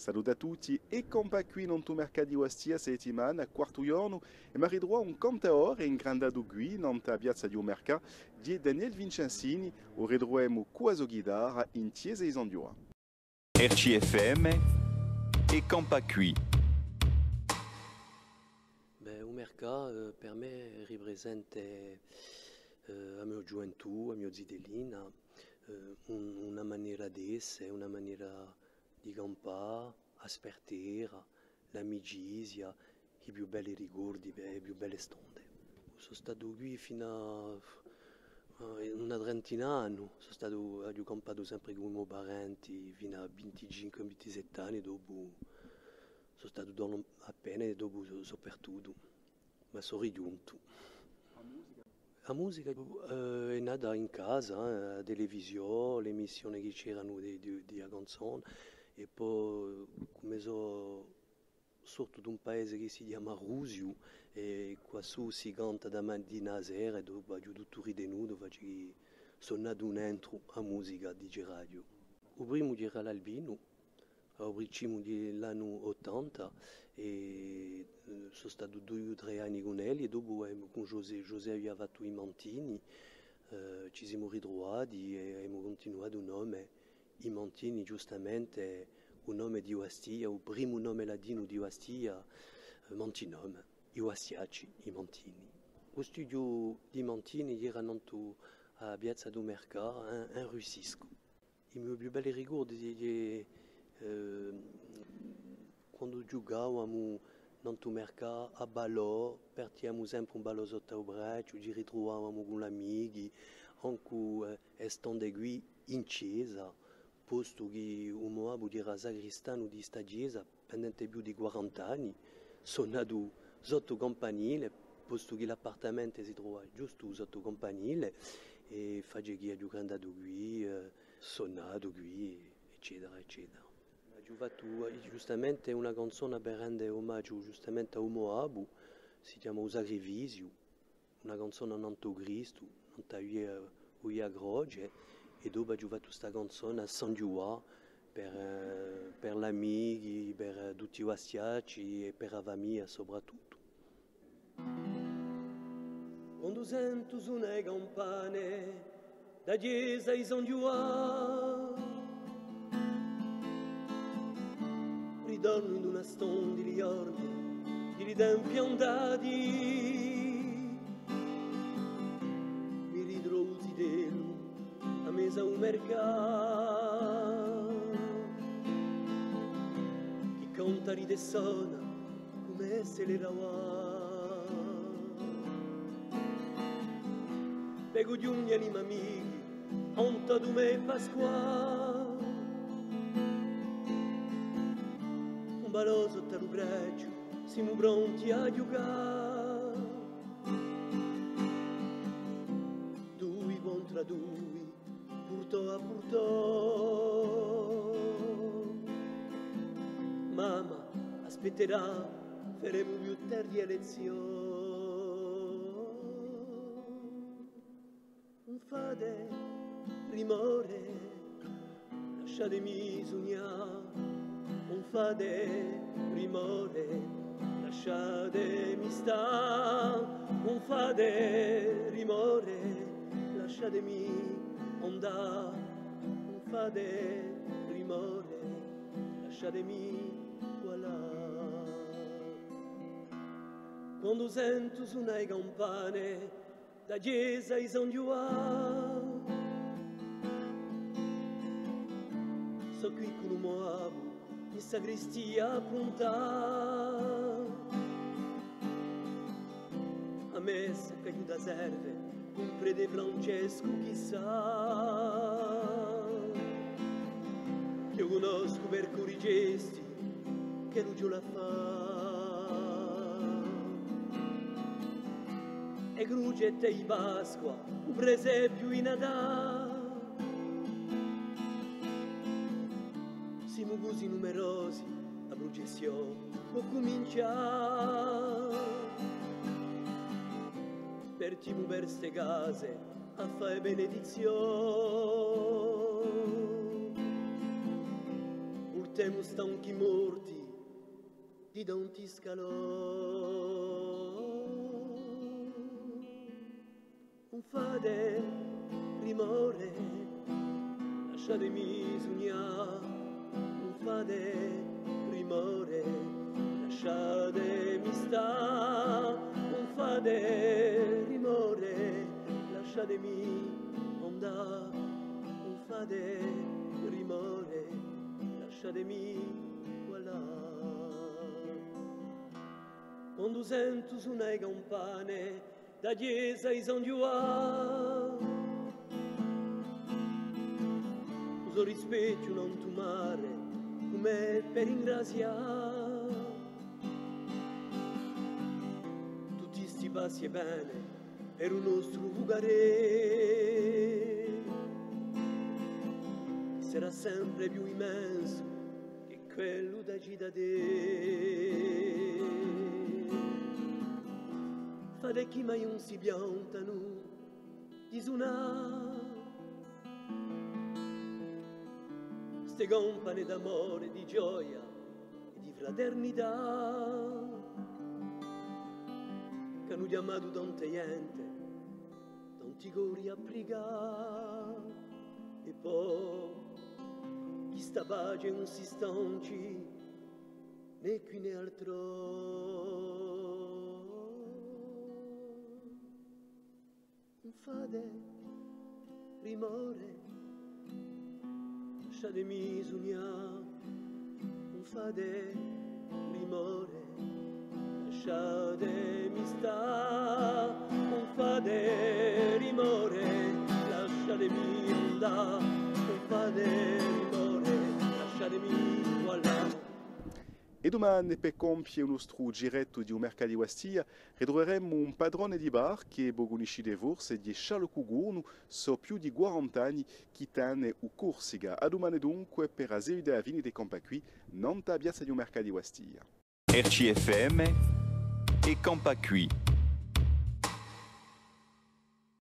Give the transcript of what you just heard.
Saluta a tutti e compa qui non tu mercati Ostia settimana, quarto giorno, e mi ridroit un cantaor in grandado qui non ta piazza di Merca di Daniel Vincenzini, o ridroemo quasi guidare in Chiesa Isandioa. RCFM e Campa Qui. Beh, o mercat per me ripresenta a mia gioventù, a mio zidelina, una maniera di essere, una maniera di campare, aspertera, l'amicizia, i più belli ricordi, le più belle stonde. Sono stato qui fino a una trentina d'anni, sono stato a campato sempre con i miei parenti fino a 25-27 anni, dopo sono stato appena e dopo sono perduto, ma sono rigiunto. La musica è nata in casa, la televisione, le emissioni che c'erano di canzone, e poi come sono sorto da un paese che si chiama Rusio, e qua su si canta da mattina a sera, e dopo ho tutto ritenuto, sono nato dentro la musica di radio. Il primo era l'Albino, al primo dell'anno 80, e sono stato 2 o 3 anni con lui, e dopo con José aveva fatto i Mantini, ci siamo ritrovati e abbiamo continuato il nome. I Mantini giustamente un nome di Ostia, il primo nome latino di Ostia, Mantinome, i Ostiaci, i Mantini. Lo studio di Mantini era nato a Piazza do Merca, in Russisco. I miei più belli ricordi quando giocavamo nel mercato a ballo, partiamo sempre un ballo sotto il braccio, ci ritrovavamo con gli amici, anche stando qui in chiesa, posto che un uomo era sagrestano di sta chiesa, pendente più di 40 anni, sono nato sotto campanile, posto che l'appartamento si trova giusto sotto campanile, e faccio che ho giocato qui, sono nato qui, eccetera, eccetera. Ho fatto giustamente una canzone per rendere omaggio giustamente a Moabu, si chiama O Sacrificio, una canzone a Cristo, non a Groge, e dopo ho fatto questa canzone a San Giua per gli amici, per tutti gli ostiaci e per la famiglia soprattutto. Quando sento suonare campane da chiesa di San Giua, ritorno in una stonda di ricordi di tempi andati, mi ritrovo zitello a mesa un mercato, chi conta ride e suona come se le ravà, pego di ogni anima amici, onta du me Pasqua, un ballo sotto il braccio, siamo pronti a giocare, 2 contro 2, purtò a purtò. Mamma aspetterà, faremo più tardi elezioni. Non fate rimore, lasciatemi sognare. Non fate rimore, lasciatemi stare. Non fate rimore, lasciatemi andare. Non fate rimore, lasciatemi voilà. Quando sento suonare campane da chiesa di San Giovanni, so qui con un Moabu in sacrestia pronta, a messa che aiuta serve un prete Francesco chissà, che io conosco per curi gesti che lui la fa, e crucette di Pasqua un presepio in Natale. Siamo così numerosi, la processione può cominciare. Partiamo per ste case a fare benedizione. portiamo stanchi morti di tanti scalò. Un fade rimore, lasciatemi sognare. Un fade rimore, lasciatemi sta. Un fade rimore, lasciatemi andare. Un fade rimore, lasciatemi guardare. Quando sento suonare campane da chiesa ai San Giovanni, uso rispecchio non tu mare come per ringraziare tutti sti passi e bene per un nostro vugare, sarà sempre più immenso che quello da te. Fate chi mai non si piantano di suonare ste compane d'amore, di gioia e di fraternità che hanno chiamato tanta gente, tanti cori a pregare. E poi chi sta pace non si stanci né qui né altro. Un fade rimore, lasciatemi sognare. Un fade rimore, lasciatemi sta. Un fade rimore, lasciatemi andare. Un fade rimore, lasciatemi guardare. E domani, per compiere il nostro giretto di un mercato di Ostia, ritroveremo un padrone di bar che bogonisce di forse di Charles Cugurno, so più di 40 anni che tiene a Corsica. A domani dunque per la Sevida Vini di Compacqui, non ta piazza di un mercato di Ostia. RCFM e Compacqui.